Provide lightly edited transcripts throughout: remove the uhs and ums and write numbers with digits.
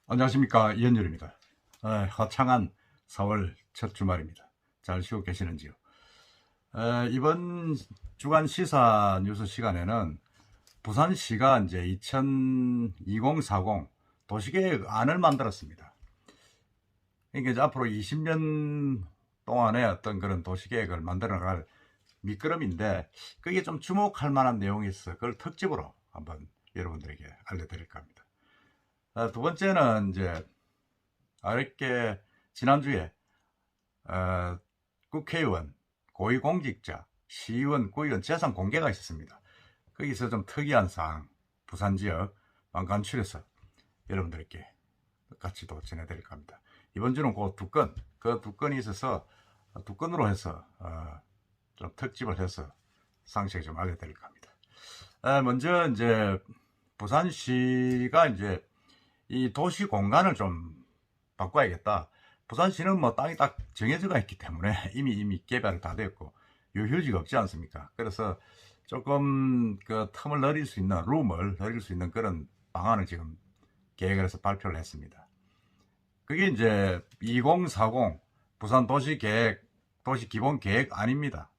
안녕하십니까, 이현열입니다. 화창한 4월 첫 주말입니다. 잘 쉬고 계시는지요? 이번 주간 시사 뉴스 시간에는 부산시가 이제 2040 도시계획안을 만들었습니다. 이게 이제 앞으로 20년 동안의 어떤 그런 도시계획을 만들어 나갈 밑거름인데, 그게 좀 주목할 만한 내용이 있어. 그걸 특집으로 한번 여러분들에게 알려드릴까 합니다. 두 번째는 이제 이렇게 지난주에 국회의원, 고위공직자, 시의원, 구의원 재산 공개가 있었습니다. 거기서 좀 특이한 사항, 부산 지역 간추려서 여러분들께 같이 또 전해드릴까 합니다. 이번 주는 그 두 건이 있어서 두 건으로 해서 좀 특집을 해서 상세히 좀 알려드릴까 합니다. 먼저 이제 부산시가 이제 이 도시 공간을 좀 바꿔야겠다. 부산시는 뭐 땅이 딱 정해져가 있기 때문에 이미 개발 다 됐고 유휴지가 없지 않습니까? 그래서 조금 그 틈을 늘릴 수 있는 룸을 늘릴 수 있는 그런 방안을 지금 계획을 해서 발표를 했습니다. 그게 이제 2040 부산 도시 기본 계획안입니다.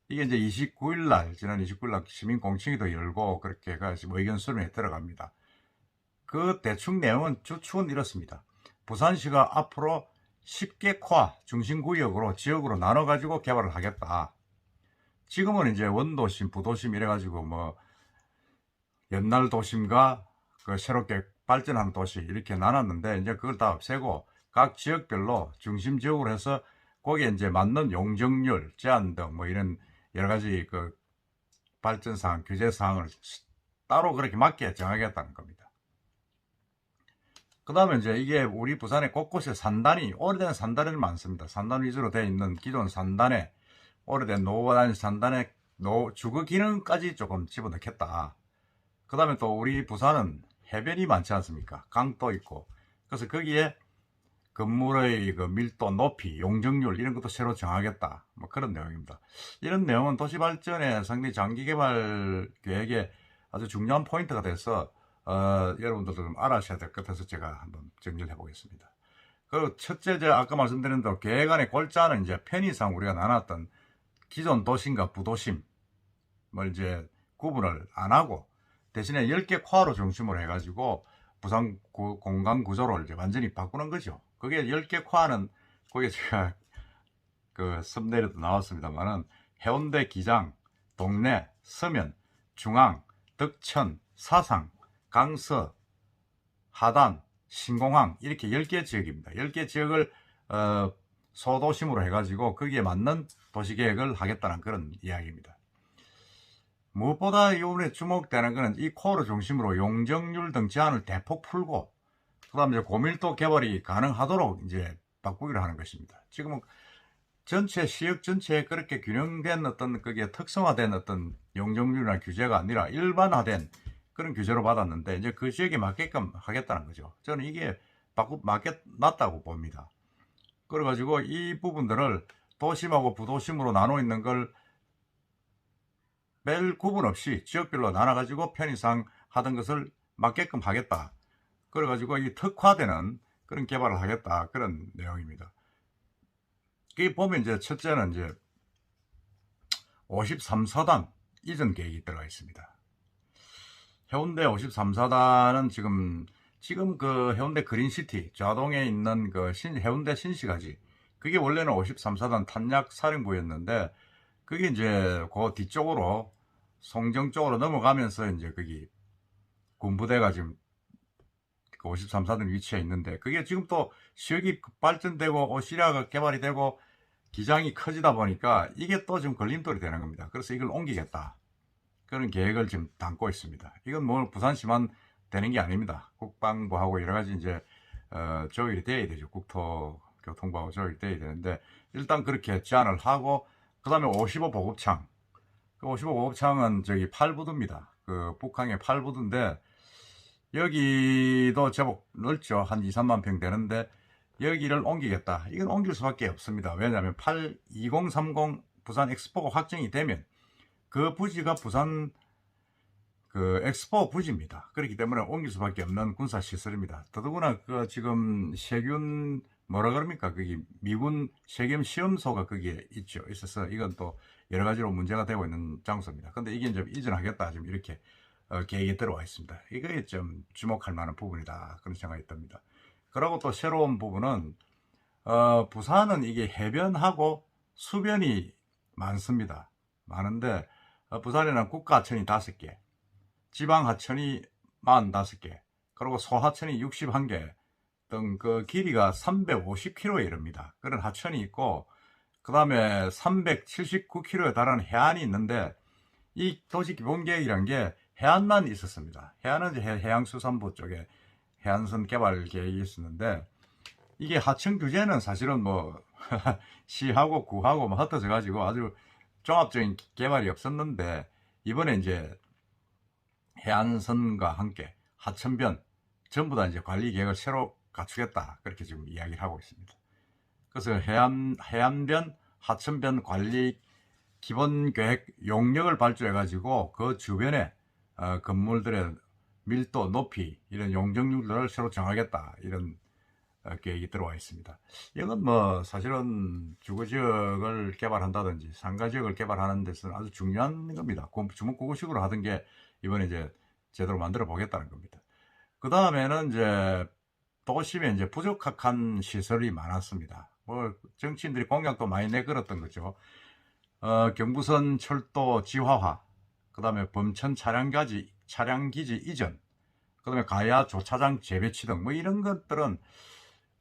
이게 이제 29일 날, 지난 29일 날 시민 공청회도 열고 그렇게 해가지고 의견 수렴에 들어갑니다. 그 대충 내용은 추측은 이렇습니다. 부산시가 앞으로 10개 중심구역으로 지역으로 나눠가지고 개발을 하겠다. 지금은 이제 원도심, 부도심 이래가지고 뭐 옛날 도심과 그 새롭게 발전한 도시 이렇게 나눴는데, 이제 그걸 다 없애고 각 지역별로 중심 지역으로 해서 거기에 이제 맞는 용적률 제한 등 뭐 이런 여러 가지 그 발전 사항, 규제 사항을 따로 그렇게 맞게 정하겠다는 겁니다. 그 다음에 이제 이게 우리 부산의 곳곳에 오래된 산단이 많습니다. 산단 위주로 되어 있는 기존 산단에 오래된 노후화된 산단의 주거 기능까지 조금 집어넣겠다. 그 다음에 또 우리 부산은 해변이 많지 않습니까? 강도 있고. 그래서 거기에 건물의 그 밀도, 높이, 용적률 이런 것도 새로 정하겠다. 뭐 그런 내용입니다. 이런 내용은 도시발전의 상당히 장기개발 계획에 아주 중요한 포인트가 돼서 여러분들도 좀 알아셔야 될 것 같아서 제가 한번 정리를 해보겠습니다. 그 첫째, 아까 말씀드린 대로 계획안의 골자는 이제 편의상 우리가 나눴던 기존 도심과 부도심을 이제 구분을 안 하고 대신에 10개 코어로 중심으로 해가지고 부산 공간 구조를 이제 완전히 바꾸는 거죠. 그게 10개 코어는 거기에 제가 그 썸네일에도 나왔습니다만은 해운대 기장, 동래, 서면, 중앙, 덕천, 사상, 강서, 하단, 신공항 이렇게 10개 지역입니다. 10개 지역을 소도심으로 해가지고 거기에 맞는 도시계획을 하겠다는 그런 이야기입니다. 무엇보다 이번에 주목되는 것은 이 코어를 중심으로 용적률 등 제한을 대폭 풀고 그다음에 이제 고밀도 개발이 가능하도록 이제 바꾸기로 하는 것입니다. 지금은 시역 전체에 그렇게 균형된 어떤 그게 특성화된 어떤 용적률이나 규제가 아니라 일반화된 그런 규제로 받았는데 이제 그 지역에 맞게끔 하겠다는 거죠. 저는 이게 맞다고 봅니다. 그래가지고 이 부분들을 도심하고 부도심으로 나눠 있는 걸 별 구분 없이 지역별로 나눠가지고 편의상 하던 것을 맞게끔 하겠다. 그래가지고 이 특화되는 그런 개발을 하겠다. 그런 내용입니다. 거기 보면 이제 첫째는 이제 53사단 이전 계획이 들어가 있습니다. 해운대 53사단은 지금 그 해운대 그린시티 좌동에 있는 그 해운대 신시가지, 그게 원래는 53사단 탄약 사령부였는데 그게 이제 그 뒤쪽으로 송정 쪽으로 넘어가면서 이제 거기 군부대가 지금 그 53사단 위치에 있는데, 그게 지금 또 지역이 발전되고 오시리아가 개발이 되고 기장이 커지다 보니까 이게 또 지금 걸림돌이 되는 겁니다. 그래서 이걸 옮기겠다. 그런 계획을 지금 담고 있습니다. 이건 뭐 부산시만 되는 게 아닙니다. 국방부하고 여러 가지 이제 조율이 돼야 되죠. 국토교통부하고 조율이 돼야 되는데 일단 그렇게 제안을 하고, 그 다음에 55 보급창. 그 55 보급창은 저기 팔부두입니다. 그 북한의 팔부두인데 여기도 제법 넓죠. 한 2, 3만 평 되는데 여기를 옮기겠다. 이건 옮길 수밖에 없습니다. 왜냐하면 2030 부산 엑스포가 확정이 되면 그 부지가 부산 그 엑스포 부지입니다. 그렇기 때문에 옮길 수밖에 없는 군사 시설입니다. 더더구나 그 지금 세균 뭐라 그럽니까? 거기 미군 세겜 시험소가 거기에 있어서 이건 또 여러 가지로 문제가 되고 있는 장소입니다. 근데 이게 좀 이전하겠다 지금 이렇게 계획이 들어와 있습니다. 이게 좀 주목할 만한 부분이다 그런 생각이 듭니다. 그리고 또 새로운 부분은 부산은 이게 해변하고 수변이 많습니다. 많은데 부산에는 국가하천이 5개, 지방하천이 45개, 그리고 소하천이 61개 등 그 길이가 350km에 이릅니다. 그런 하천이 있고 그 다음에 379km에 달하는 해안이 있는데 이 도시 기본계획이란 게 해안만 있었습니다. 해안은 이제 해양수산부 쪽에 해안선 개발 계획이 있었는데 이게 하천 규제는 사실은 뭐 시하고 구하고 뭐 흩어져 가지고 아주 종합적인 개발이 없었는데 이번에 이제 해안선과 함께 하천변 전부 다 이제 관리 계획을 새로 갖추겠다 그렇게 지금 이야기를 하고 있습니다. 그래서 해안변, 하천변 관리 기본 계획 용역을 발주해 가지고 그 주변에 건물들의 밀도, 높이 이런 용적률을 새로 정하겠다 이런 계획이 들어와 있습니다. 이건 뭐 사실은 주거지역을 개발한다든지 상가지역을 개발하는 데서는 아주 중요한 겁니다. 주먹구구식으로 하던 게 이번에 이제 제대로 만들어 보겠다는 겁니다. 그 다음에는 이제 도심에 이제 부족한 시설이 많았습니다. 뭐 정치인들이 공약도 많이 내걸었던 거죠. 경부선 철도 지화화, 그 다음에 범천 차량기지 이전, 그 다음에 가야 주차장 재배치 등 뭐 이런 것들은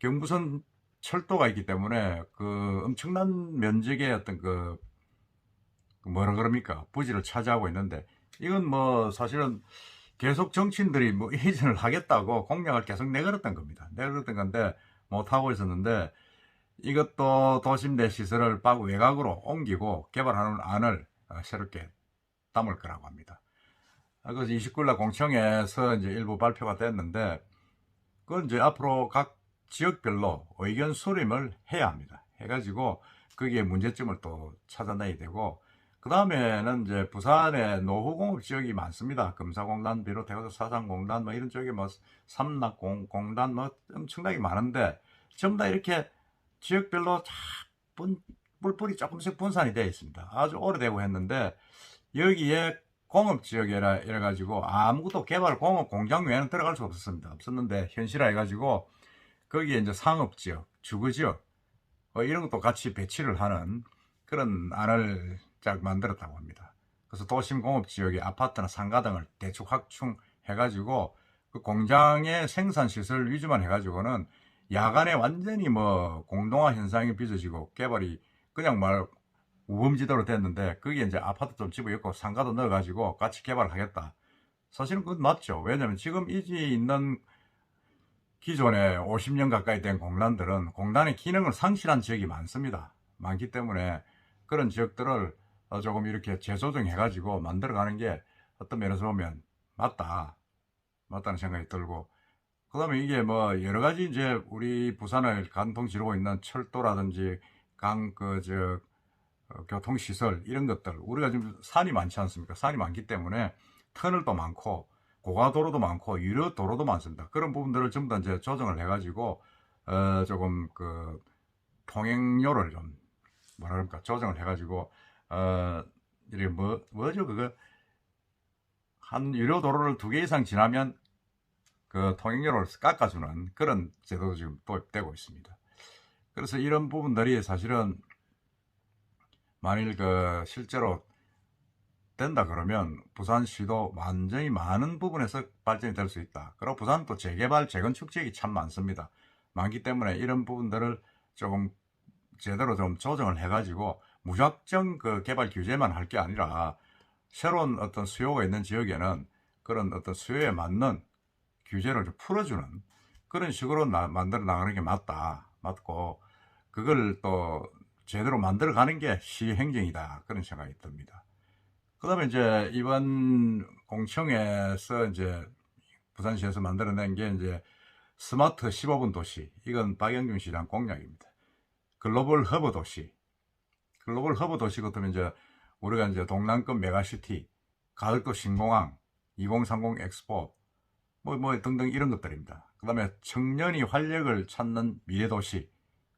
경부선 철도가 있기 때문에 그 엄청난 면적의 어떤 그 뭐라 그럽니까 부지를 차지하고 있는데 이건 뭐 사실은 계속 정치인들이 뭐 이전을 하겠다고 공약을 계속 내걸었던 겁니다. 내걸었던 건데 못하고 있었는데 이것도 도심 내 시설을 외곽으로 옮기고 개발하는 안을 새롭게 담을 거라고 합니다. 그래서 29일날 공청회에서 이제 일부 발표가 됐는데 그건 이제 앞으로 각 지역별로 의견 수렴을 해야 합니다. 해가지고 거기에 문제점을 또 찾아내야 되고 그 다음에는 이제 부산에 노후공업 지역이 많습니다. 금사공단 비롯해서 사상공단 뭐 이런 쪽에 뭐 삼락공단 뭐 엄청나게 많은데 전부 다 이렇게 지역별로 뿔뿔이 조금씩 분산이 되어 있습니다. 아주 오래되고 했는데 여기에 공업지역이라 이래가지고 아무것도 개발 공업 공장 외에는 들어갈 수 없었는데 현실화 해가지고 거기에 이제 상업지역, 주거지역 이런 것도 같이 배치를 하는 그런 안을 쫙 만들었다고 합니다. 그래서 도심 공업지역의 아파트나 상가 등을 대축 확충해가지고 그 공장의 생산시설 위주만 해가지고는 야간에 완전히 뭐 공동화 현상이 빚어지고 개발이 그냥 우범지대로 됐는데 거기에 이제 아파트 좀 집어넣고 상가도 넣어가지고 같이 개발하겠다. 사실은 그건 맞죠. 왜냐면 지금 이지 있는 기존에 50년 가까이 된 공단들은 공단의 기능을 상실한 지역이 많기 때문에 그런 지역들을 조금 이렇게 재조정해가지고 만들어가는 게 어떤 면에서 보면 맞다는 생각이 들고 그 다음에 이게 뭐 여러 가지 이제 우리 부산을 간통 지르고 있는 철도라든지 교통시설 이런 것들 우리가 지금 산이 많지 않습니까? 산이 많기 때문에 터널도 많고 고가도로도 많고 유료도로도 많습니다. 그런 부분들을 전부 다 이제 조정을 해가지고 조금 그 통행료를 좀 뭐라 그럴까 조정을 해가지고 이게 뭐죠 그거 한 유료도로를 2개 이상 지나면 그 통행료를 깎아주는 그런 제도도 지금 도입되고 있습니다. 그래서 이런 부분들이 사실은 만일 실제로 된다 그러면 부산시도 완전히 많은 부분에서 발전이 될 수 있다. 그리고 부산은 또 재개발, 재건축 지역이 참 많기 때문에 이런 부분들을 조금 제대로 좀 조정을 해가지고 무작정 그 개발 규제만 할 게 아니라 새로운 어떤 수요가 있는 지역에는 그런 어떤 수요에 맞는 규제를 좀 풀어주는 그런 식으로 만들어 나가는 게 맞고 그걸 또 제대로 만들어 가는 게 시행정이다 그런 생각이 듭니다. 그 다음에 이제 이번 공청회에서 이제 부산시에서 만들어낸 게 이제 스마트 15분 도시 이건 박영준 시장 공약입니다. 글로벌 허브 도시 같으면 이제 우리가 이제 동남권 메가시티 가덕도 신공항 2030 엑스포, 뭐 등등 이런 것들입니다. 그 다음에 청년이 활력을 찾는 미래도시,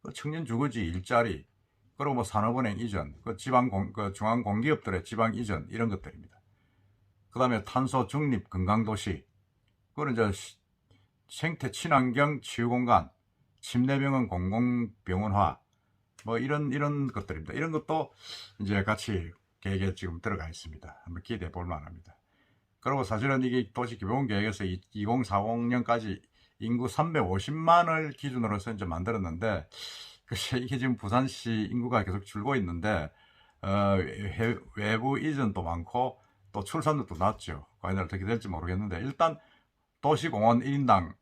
그 청년 주거지 일자리, 그리고 뭐 산업은행 이전, 그 중앙공기업들의 지방 이전 이런 것들입니다. 그 다음에 탄소 중립 건강도시, 그거는 이제 생태 친환경 치유공간, 침대병원 공공병원화, 뭐 이런 것들입니다. 이런 것도 이제 같이 계획에 지금 들어가 있습니다. 한번 기대해 볼 만합니다. 그리고 사실은 이게 도시기본계획에서 2040년까지 인구 350만을 기준으로서 이제 만들었는데, 글쎄 이게 지금 부산시 인구가 계속 줄고 있는데, 외부 이전도 많고 또 출산율도 낮죠. 과연 어떻게 될지 모르겠는데, 일단 도시공원 1인당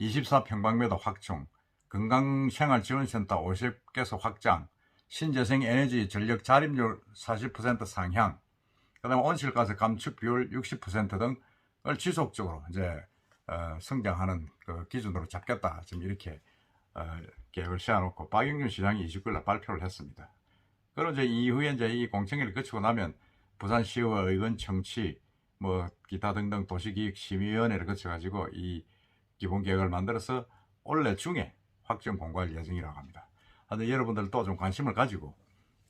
24평방미터 확충, 건강생활지원센터 50개소 확장, 신재생에너지 전력 자립률 40% 상향, 그 다음에 온실가스 감축 비율 60% 등을 지속적으로 이제 성장하는 그 기준으로 잡겠다. 지금 이렇게 계획을 세워놓고 박영준 시장이 29일날 발표를 했습니다. 그리고 이제 이후에 이제 이 공청회를 거치고 나면 부산시의회 의원 청취, 뭐 기타 등등 도시기획심의위원회를 거쳐가지고 이 기본계획을 만들어서 올해 중에 확정 공고할 예정이라고 합니다. 근데 여러분들도 좀 관심을 가지고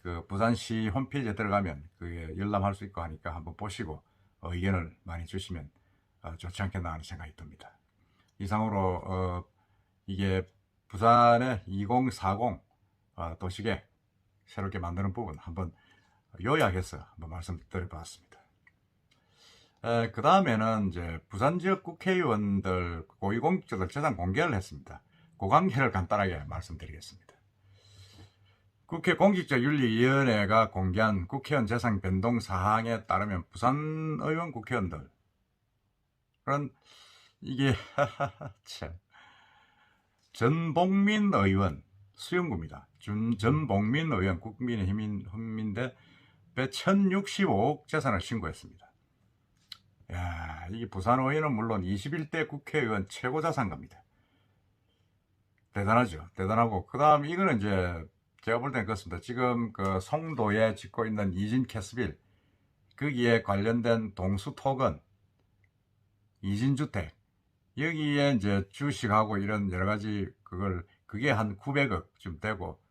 그 부산시 홈페이지에 들어가면 그게 열람할 수 있고 하니까 한번 보시고 의견을 많이 주시면 좋지 않겠나 하는 생각이 듭니다. 이상으로 이게 부산의 2040 도시계획 새롭게 만드는 부분 한번 요약해서 한번 말씀드려봤습니다. 그 다음에는 이제 부산 지역 국회의원들 고위공직자들 재산 공개를 했습니다. 그 관계를 간단하게 말씀드리겠습니다. 국회 공직자윤리위원회가 공개한 국회의원 재산 변동 사항에 따르면 부산 의원 국회의원들은 이게 참 전복민 의원 수영구입니다. 전복민 의원 국민의힘인데 1,065억 재산을 신고했습니다. 야, 이 부산 의원은 물론 21대 국회의원 최고 자산가입니다. 대단하죠. 대단하고 그 다음 이거는 이제 제가 볼 때는 그렇습니다. 지금 그 송도에 짓고 있는 이진 캐스빌, 거기에 관련된 동수토건, 이진주택, 여기에 이제 주식하고 이런 여러 가지 그게 한 900억쯤 되고,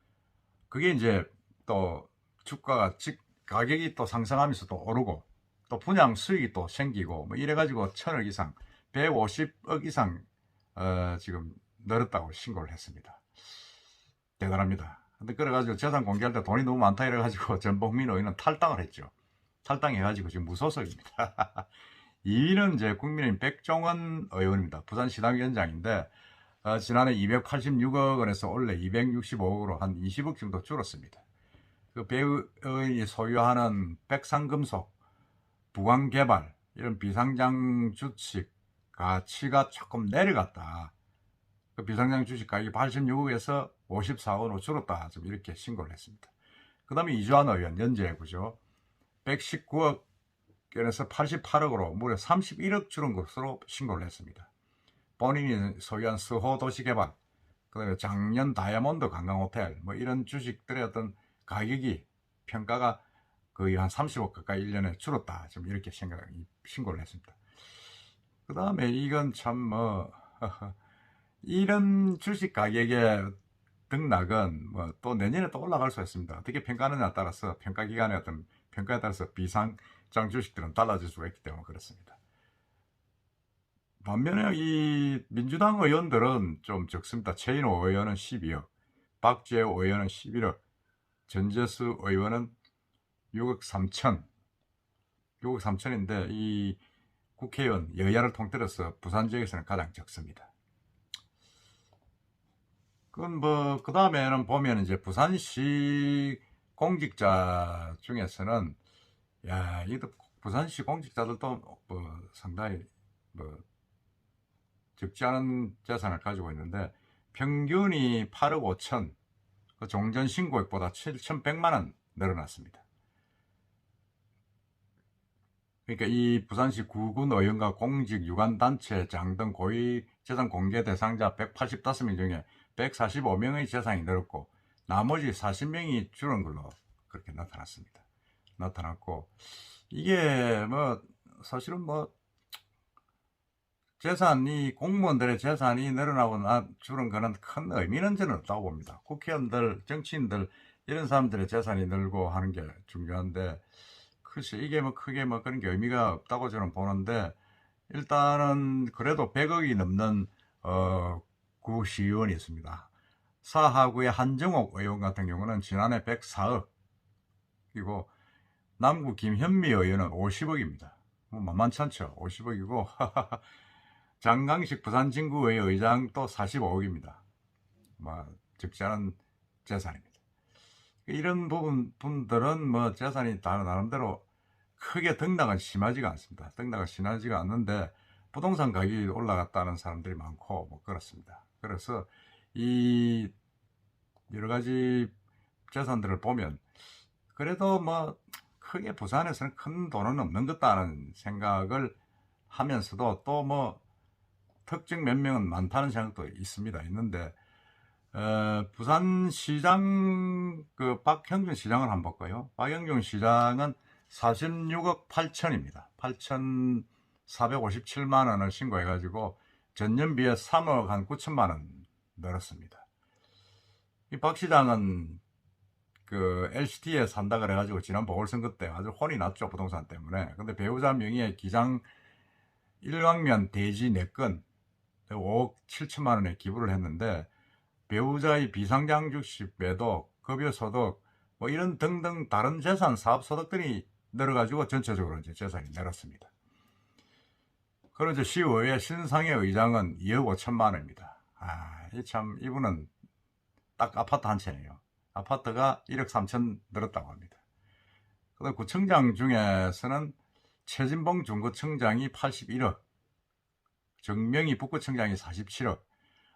그게 이제 또 주가가 가격이 또 상승하면서 또 오르고, 또 분양 수익이 또 생기고, 뭐 이래가지고 1,000억 이상, 150억 이상, 지금 늘었다고 신고를 했습니다. 대단합니다. 근데 그래가지고 재산 공개할 때 돈이 너무 많다 이래가지고 전복민 의원은 탈당을 했죠. 탈당해가지고 지금 무소속입니다. 2위는 이제 국민의힘 백종원 의원입니다. 부산시당위원장인데 지난해 286억 원에서 원래 265억으로 한 20억 정도 줄었습니다. 그 배 의원이 소유하는 백상금속, 부광개발 이런 비상장 주식 가치가 조금 내려갔다. 그 비상장 주식 가격이 86억에서 54억으로 줄었다. 좀 이렇게 신고를 했습니다. 그 다음에 이주환 의원, 연재구죠. 119억 원에서 88억으로 무려 31억 줄은 것으로 신고를 했습니다. 본인이 소유한 서호도시개발, 그 다음에 작년 다이아몬드 관광호텔, 뭐 이런 주식들의 어떤 가격이 평가가 거의 한 30억 가까이 1년에 줄었다. 좀 이렇게 신고를 했습니다. 그 다음에 이건 참 뭐, 이런 주식 가격의 등락은 뭐 또 내년에 또 올라갈 수 있습니다. 어떻게 평가하느냐에 따라서 평가기관의 어떤 평가에 따라서 비상장 주식들은 달라질 수가 있기 때문에 그렇습니다. 반면에 이 민주당 의원들은 좀 적습니다. 최인호 의원은 12억, 박재호 의원은 11억, 전재수 의원은 6억 3천, 6억 3천인데 이 국회의원 여야를 통틀어서 부산 지역에서는 가장 적습니다. 그건 뭐, 그 다음에는 보면 이제 부산시 공직자 중에서는, 야, 이도 부산시 공직자들도 뭐 상당히 뭐 적지 않은 재산을 가지고 있는데, 평균이 8억 5천, 그 종전 신고액보다 7,100만원 늘어났습니다. 그러니까 이 부산시 구군 의원과 공직 유관단체장 등 고위 재산 공개 대상자 185명 중에 145명의 재산이 늘었고 나머지 40명이 줄은 걸로 그렇게 나타났습니다. 나타났고 이게 뭐 사실은 뭐 재산이, 공무원들의 재산이 늘어나고 줄은 거는 큰 의미는 저는 없다고 봅니다. 국회의원들, 정치인들, 이런 사람들의 재산이 늘고 하는 게 중요한데, 글쎄, 이게 뭐 크게 뭐 그런 게 의미가 없다고 저는 보는데, 일단은 그래도 100억이 넘는, 구시의원이 있습니다. 사하구의 한정옥 의원 같은 경우는 지난해 104억, 그리고 남구 김현미 의원은 50억입니다. 뭐 만만치 않죠. 50억이고, 장강식 부산진구의 의장도 45억입니다. 뭐 적지 않은 재산입니다. 이런 분들은 뭐 재산이 나름대로 크게 등락은 심하지가 않습니다. 등락은 심하지가 않는데 부동산 가격이 올라갔다는 사람들이 많고 뭐 그렇습니다. 그래서 이 여러 가지 재산들을 보면 그래도 뭐 크게 부산에서는 큰 돈은 없는 것 같다는 생각을 하면서도 또 뭐 특정 몇 명은 많다는 생각도 있는데 부산시장 그 박형준 시장을 한번 볼까요? 박형준 시장은 46억 8천입니다. 8,457만 원을 신고해가지고 전년비에 3억 한 9천만 원 늘었습니다. 이 박 시장은 그 LCT에 산다 그래가지고 지난 보궐선거 때 아주 혼이 났죠, 부동산 때문에. 근데 배우자 명의의 기장 일광면 대지 4건 5억 7천만 원에 기부를 했는데 배우자의 비상장 주식 매도, 급여소득 뭐 이런 등등 다른 재산 사업소득들이 늘어가지고 전체적으로 이제 재산이 늘었습니다. 그리고 이제 시의회 신상의 의장은 2억 5천만 원입니다. 참 이분은 딱 아파트 한 채네요. 아파트가 1억 3천 늘었다고 합니다. 그다음 구청장 중에서는 최진봉 중구청장이 81억, 정명희 북구청장이 47억,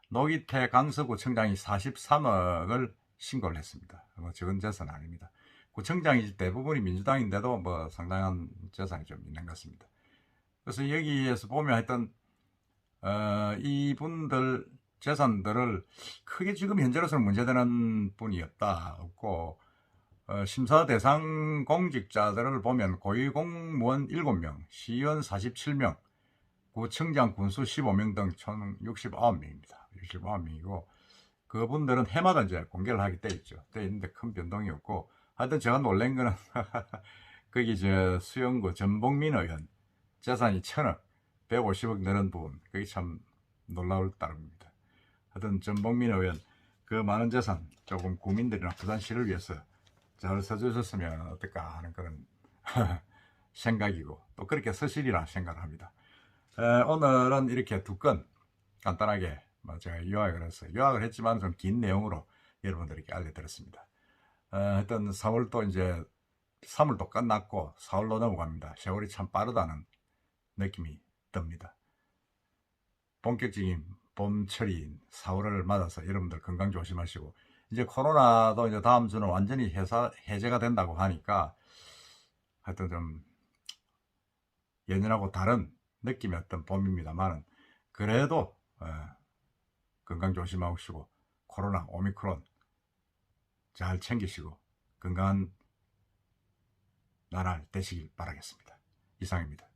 노기태 강서구청장이 43억을 신고를 했습니다. 뭐 적은 재산은 아닙니다. 구청장이 대부분이 민주당인데도 뭐 상당한 재산이 좀 있는 것 같습니다. 그래서 여기에서 보면 하여튼 이분들 재산들을 크게 지금 현재로서는 문제되는 분이 없고 심사 대상 공직자들을 보면 고위공무원 7명, 시의원 47명, 구청장 군수 15명 등 총 69명입니다. 69명이고 그분들은 해마다 이제 공개를 하게 돼 있죠. 돼 있는데 큰 변동이 없고 하여튼 제가 놀란 거는 거기 저 수영구 전봉민 의원 재산이 1,000억, 150억 늘은 부분 그게 참 놀라울 따름입니다. 하여튼 전봉민 의원 그 많은 재산 조금 국민들이나 부산시를 위해서 잘 써주셨으면 어떨까 하는 그런 생각이고 또 그렇게 서시리라 생각을 합니다. 오늘은 이렇게 2건 간단하게 제가 요약을 했어요. 요약을 했지만 좀 긴 내용으로 여러분들에게 알려드렸습니다. 하여튼 4월도 이제 3월도 끝났고 4월로 넘어갑니다. 세월이 참 빠르다는 느낌이 듭니다. 본격적인 봄철인 4월을 맞아서 여러분들 건강 조심하시고 이제 코로나도 이제 다음 주는 완전히 해제가 된다고 하니까 하여튼 좀 예년하고 다른 느낌의 어떤 봄입니다만은 그래도 건강 조심하시고 코로나 오미크론 잘 챙기시고 건강한 나날 되시길 바라겠습니다. 이상입니다.